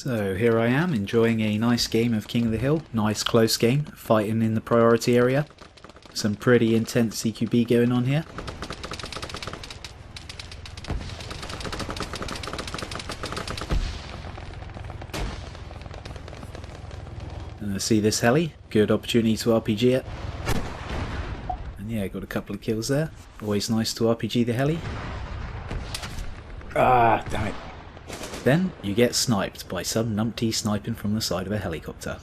So here I am enjoying a nice game of King of the Hill, nice close game, fighting in the priority area. Some pretty intense CQB going on here. And I see this heli, good opportunity to RPG it. And yeah, got a couple of kills there. Always nice to RPG the heli. Ah, damn it. Then you get sniped by some numpty sniping from the side of a helicopter.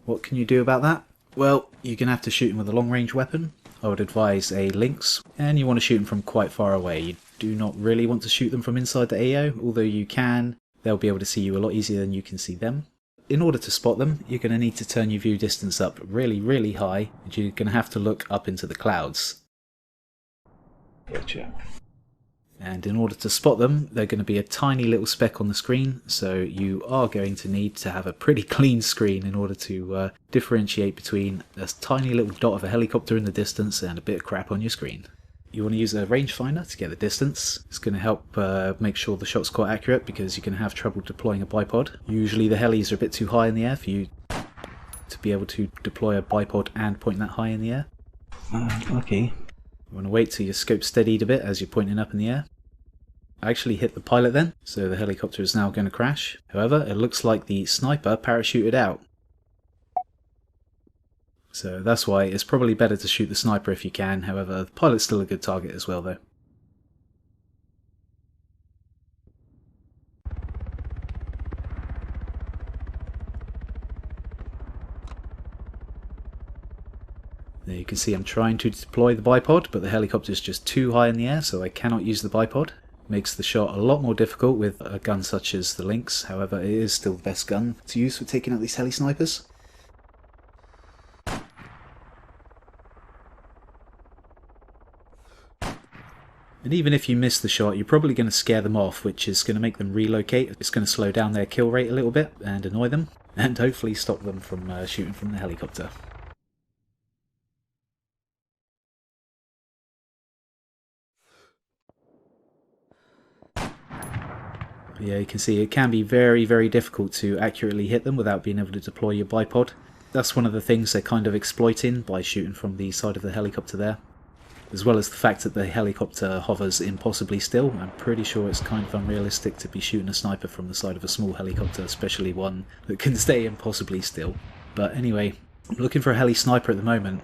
What can you do about that? Well, you're going to have to shoot him with a long range weapon. I would advise a Lynx, and you want to shoot them from quite far away. You do not really want to shoot them from inside the AO, although you can. They'll be able to see you a lot easier than you can see them. In order to spot them, you're going to need to turn your view distance up really high, and you're going to have to look up into the clouds. Gotcha. And in order to spot them, they're going to be a tiny little speck on the screen, so you are going to need to have a pretty clean screen in order to differentiate between a tiny little dot of a helicopter in the distance and a bit of crap on your screen. You want to use a rangefinder to get the distance. It's going to help make sure the shot's quite accurate because you're going to have trouble deploying a bipod. Usually the helis are a bit too high in the air for you to be able to deploy a bipod and point that high in the air. Okay. You want to wait till your scope's steadied a bit as you're pointing up in the air. I actually hit the pilot then, so the helicopter is now going to crash. However, it looks like the sniper parachuted out. So that's why it's probably better to shoot the sniper if you can. However, the pilot's still a good target as well though. There you can see I'm trying to deploy the bipod, but the helicopter is just too high in the air, so I cannot use the bipod. Makes the shot a lot more difficult with a gun such as the Lynx. However, it is still the best gun to use for taking out these heli snipers. And even if you miss the shot, you're probably going to scare them off, which is going to make them relocate. It's going to slow down their kill rate a little bit and annoy them, and hopefully stop them from shooting from the helicopter. Yeah, you can see it can be very difficult to accurately hit them without being able to deploy your bipod. That's one of the things they're kind of exploiting by shooting from the side of the helicopter there. As well as the fact that the helicopter hovers impossibly still. I'm pretty sure it's kind of unrealistic to be shooting a sniper from the side of a small helicopter, especially one that can stay impossibly still. But anyway, I'm looking for a heli sniper at the moment.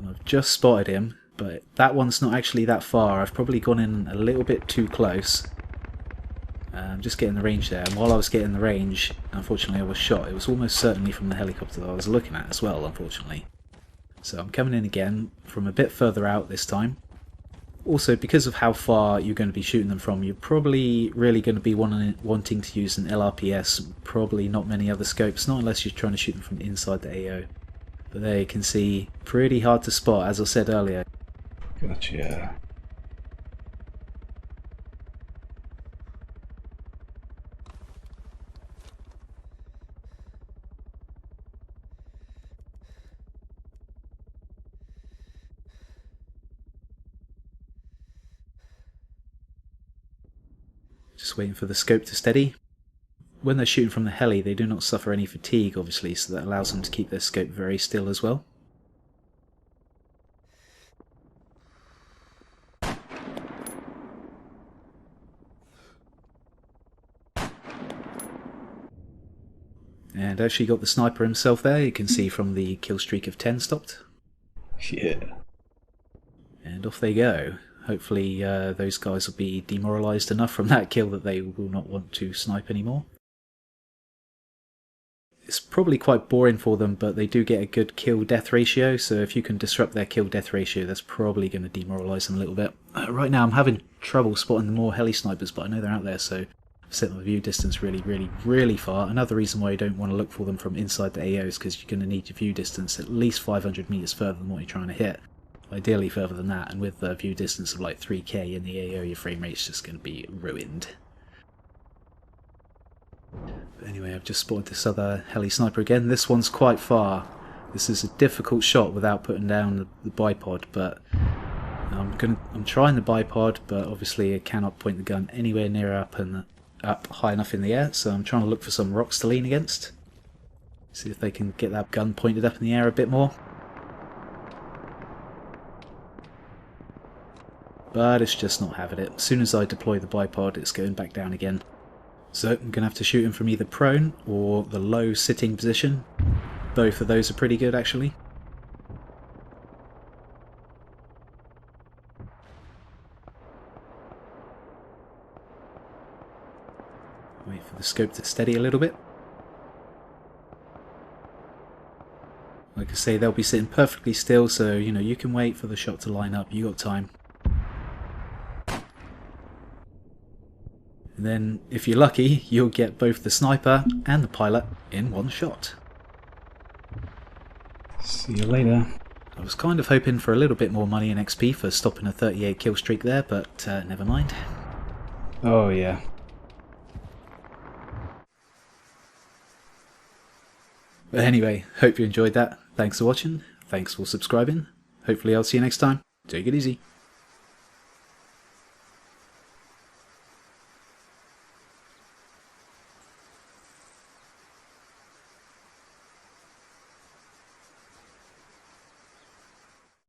I've just spotted him, but that one's not actually that far. I've probably gone in a little bit too close. I'm just getting the range there, and while I was getting the range, unfortunately I was shot. It was almost certainly from the helicopter that I was looking at as well, unfortunately. So I'm coming in again from a bit further out this time. Also, because of how far you're going to be shooting them from, you're probably really going to be wanting to use an LRPS, probably not many other scopes, not unless you're trying to shoot them from inside the AO. But there you can see, pretty hard to spot, as I said earlier. Gotcha. Just waiting for the scope to steady. When they're shooting from the heli, they do not suffer any fatigue, obviously, so that allows them to keep their scope very still as well. And actually got the sniper himself there, you can see from the kill streak of 10 stopped. Yeah. And off they go. Hopefully those guys will be demoralised enough from that kill that they will not want to snipe anymore. It's probably quite boring for them, but they do get a good kill-death ratio, so if you can disrupt their kill-death ratio, that's probably going to demoralise them a little bit. Right now I'm having trouble spotting more heli snipers, but I know they're out there, so I've set my view distance really far. Another reason why you don't want to look for them from inside the AO is because you're going to need your view distance at least 500 metres further than what you're trying to hit. Ideally further than that, and with a view distance of like 3k in the AO, your frame rate's just going to be ruined. But anyway, I've just spotted this other heli sniper again. This one's quite far. This is a difficult shot without putting down the bipod, but I'm trying the bipod, but obviously I cannot point the gun anywhere near up high enough in the air, so I'm trying to look for some rocks to lean against. See if they can get that gun pointed up in the air a bit more. But it's just not having it. As soon as I deploy the bipod, it's going back down again. So I'm going to have to shoot him from either prone or the low sitting position. Both of those are pretty good actually. Wait for the scope to steady a little bit. Like I say, they'll be sitting perfectly still, so you know you can wait for the shot to line up. You got time. And then, if you're lucky, you'll get both the sniper and the pilot in one shot. See you later. I was kind of hoping for a little bit more money and XP for stopping a 38 kill streak there, but never mind. Oh yeah. But anyway, hope you enjoyed that. Thanks for watching. Thanks for subscribing. Hopefully I'll see you next time. Take it easy.